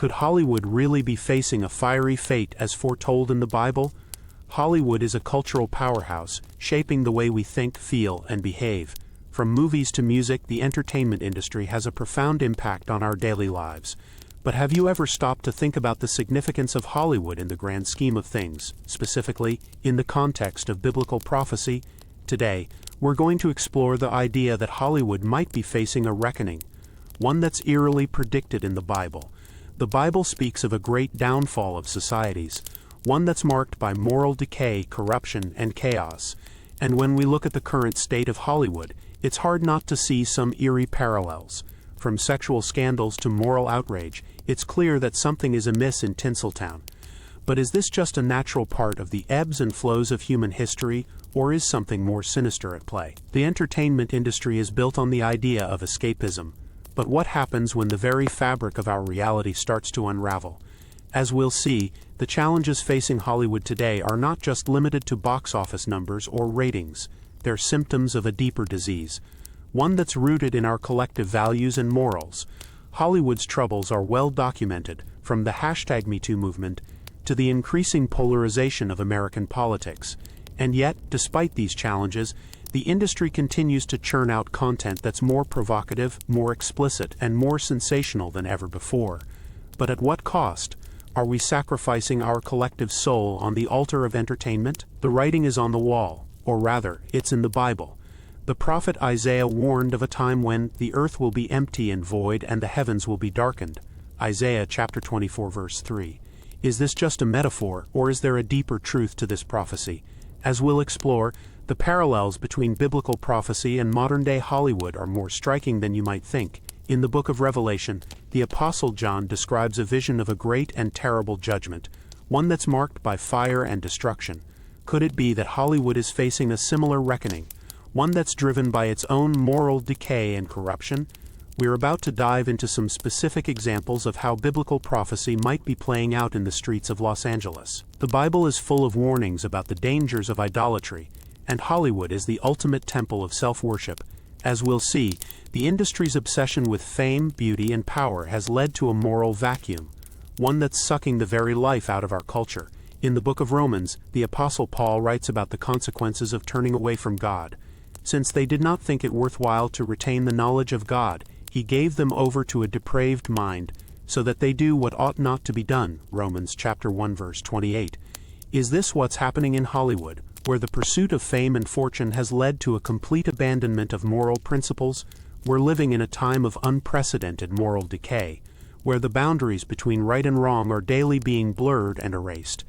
Could Hollywood really be facing a fiery fate as foretold in the Bible? Hollywood is a cultural powerhouse, shaping the way we think, feel, and behave. From movies to music, the entertainment industry has a profound impact on our daily lives. But have you ever stopped to think about the significance of Hollywood in the grand scheme of things, specifically in the context of biblical prophecy? Today, we're going to explore the idea that Hollywood might be facing a reckoning, one that's eerily predicted in the Bible. The Bible speaks of a great downfall of societies, one that's marked by moral decay, corruption, and chaos. And when we look at the current state of Hollywood, it's hard not to see some eerie parallels. From sexual scandals to moral outrage, it's clear that something is amiss in Tinseltown. But is this just a natural part of the ebbs and flows of human history, or is something more sinister at play? The entertainment industry is built on the idea of escapism. But what happens when the very fabric of our reality starts to unravel? As we'll see, the challenges facing Hollywood today are not just limited to box office numbers or ratings. They're symptoms of a deeper disease, one that's rooted in our collective values and morals. Hollywood's troubles are well documented, from the #MeToo movement to the increasing polarization of American politics. And yet, despite these challenges, the industry continues to churn out content that's more provocative, more explicit, and more sensational than ever before. But at what cost? Are we sacrificing our collective soul on the altar of entertainment? The writing is on the wall, or rather, it's in the Bible. The prophet Isaiah warned of a time when the earth will be empty and void and the heavens will be darkened. Isaiah chapter 24 verse 3. Is this just a metaphor, or is there a deeper truth to this prophecy? As we'll explore, the parallels between biblical prophecy and modern-day Hollywood are more striking than you might think. In the book of Revelation, the Apostle John describes a vision of a great and terrible judgment, one that's marked by fire and destruction. Could it be that Hollywood is facing a similar reckoning, one that's driven by its own moral decay and corruption? We're about to dive into some specific examples of how biblical prophecy might be playing out in the streets of Los Angeles. The Bible is full of warnings about the dangers of idolatry, and Hollywood is the ultimate temple of self-worship. As we'll see, the industry's obsession with fame, beauty, and power has led to a moral vacuum, one that's sucking the very life out of our culture. In the book of Romans, the Apostle Paul writes about the consequences of turning away from God. Since they did not think it worthwhile to retain the knowledge of God, he gave them over to a depraved mind, so that they do what ought not to be done. Romans chapter 1 verse 28. Is this what's happening in Hollywood, where the pursuit of fame and fortune has led to a complete abandonment of moral principles? We're living in a time of unprecedented moral decay, where the boundaries between right and wrong are daily being blurred and erased.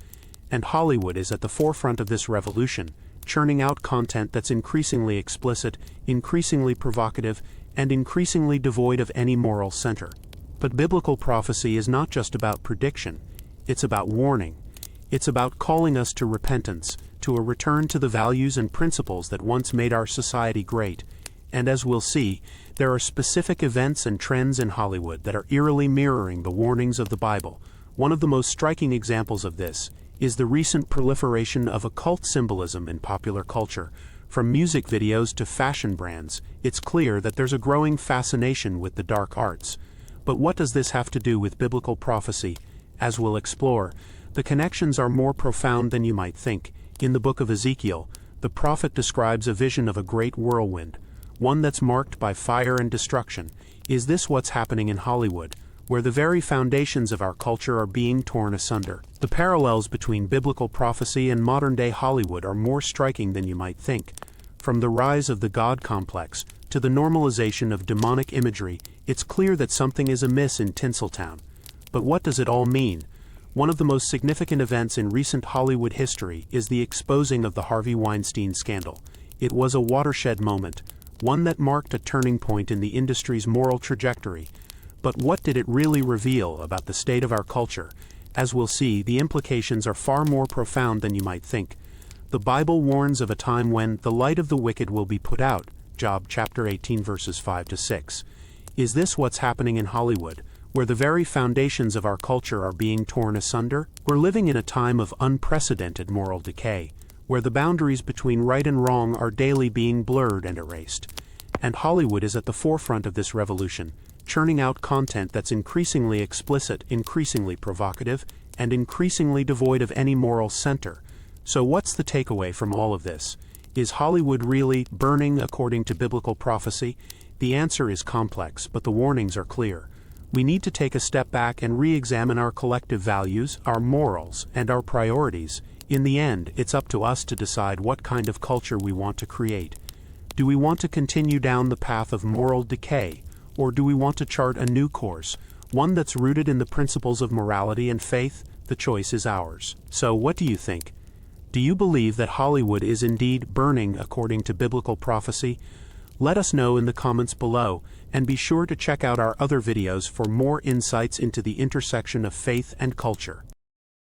And Hollywood is at the forefront of this revolution, churning out content that's increasingly explicit, increasingly provocative, and increasingly devoid of any moral center. But biblical prophecy is not just about prediction, it's about warning. It's about calling us to repentance, to a return to the values and principles that once made our society great. And as we'll see, there are specific events and trends in Hollywood that are eerily mirroring the warnings of the Bible. One of the most striking examples of this is the recent proliferation of occult symbolism in popular culture. From music videos to fashion brands, it's clear that there's a growing fascination with the dark arts. But what does this have to do with biblical prophecy? As we'll explore, the connections are more profound than you might think. In the book of Ezekiel, the prophet describes a vision of a great whirlwind, one that's marked by fire and destruction. Is this what's happening in Hollywood, where the very foundations of our culture are being torn asunder? The parallels between biblical prophecy and modern-day Hollywood are more striking than you might think. From the rise of the God complex to the normalization of demonic imagery, it's clear that something is amiss in Tinseltown. But what does it all mean? One of the most significant events in recent Hollywood history is the exposing of the Harvey Weinstein scandal. It was a watershed moment, one that marked a turning point in the industry's moral trajectory. But what did it really reveal about the state of our culture? As we'll see, the implications are far more profound than you might think. The Bible warns of a time when the light of the wicked will be put out. Job chapter 18 verses 5 to 6. Is this what's happening in Hollywood, where the very foundations of our culture are being torn asunder? We're living in a time of unprecedented moral decay, where the boundaries between right and wrong are daily being blurred and erased. And Hollywood is at the forefront of this revolution, churning out content that's increasingly explicit, increasingly provocative, and increasingly devoid of any moral center. So what's the takeaway from all of this? Is Hollywood really burning according to biblical prophecy? The answer is complex, but the warnings are clear. We need to take a step back and re-examine our collective values, our morals, and our priorities. In the end, it's up to us to decide what kind of culture we want to create. Do we want to continue down the path of moral decay, or do we want to chart a new course, one that's rooted in the principles of morality and faith? The choice is ours. So what do you think? Do you believe that Hollywood is indeed burning according to biblical prophecy? Let us know in the comments below, and be sure to check out our other videos for more insights into the intersection of faith and culture.